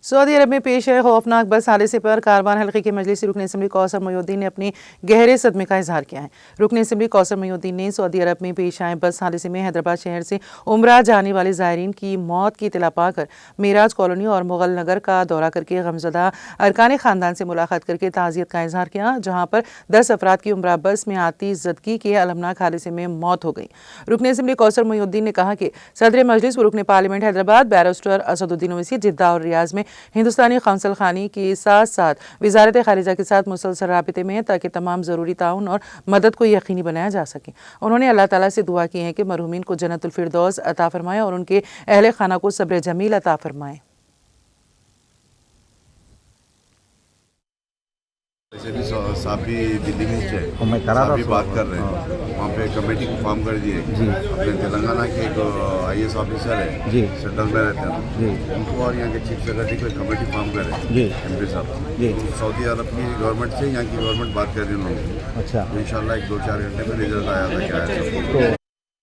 سعودی عرب میں پیش ہے خوفناک بس حادثے پر کاروان حلقے کے مجلسی رکن اسمبلی کوثر محی الدین نے اپنے گہرے صدمے کا اظہار کیا ہے۔ رکن اسمبلی کوثر محی الدین نے سعودی عرب میں پیش آئے بس حادثے میں حیدرآباد شہر سے عمرہ جانے والے زائرین کی موت کی اطلاع پا کر معراج کالونی اور مغل نگر کا دورہ کر کے غمزدہ ارکان خاندان سے ملاقات کر کے تعزیت کا اظہار کیا، جہاں پر 10 افراد کی عمرہ بس میں آتی زدگی کے المناک حادثے میں موت ہو گئی۔ رکن اسمبلی کوثر محی الدین نے کہا کہ صدر مجلس و رکن پارلیمنٹ حیدرآباد بیرسٹر اسد الدین اویسی جدہ اور ریاض میں ہندوستانی قونصل خانی کے ساتھ ساتھ وزارت خارجہ کے ساتھ مسلسل رابطے میں ہیں تاکہ تمام ضروری تعاون اور مدد کو یقینی بنایا جا سکے۔ انہوں نے اللہ تعالیٰ سے دعا کی ہے کہ مرحومین کو جنت الفردوس عطا فرمائے اور ان کے اہل خانہ کو صبر جمیل عطا فرمائے۔ صاحب بھی دلی میں صاحب بھی بات کر رہے ہیں، وہاں پہ کمیٹی کو فارم کر دیے اپنے تلنگانہ کے ایک IAS آفیسر ہے سینٹرل میں رہتے ہیں ان کو، اور یہاں کے چیف سیکرٹری کو کمیٹی فارم کرے MP صاحب سعودی عرب کی گورنمنٹ سے یہاں کی گورنمنٹ بات کر رہی ہے ان لوگوں کو۔ ان شاء اللہ 1-2-4 گھنٹے میں رزلٹ آیا تھا کیا ہے۔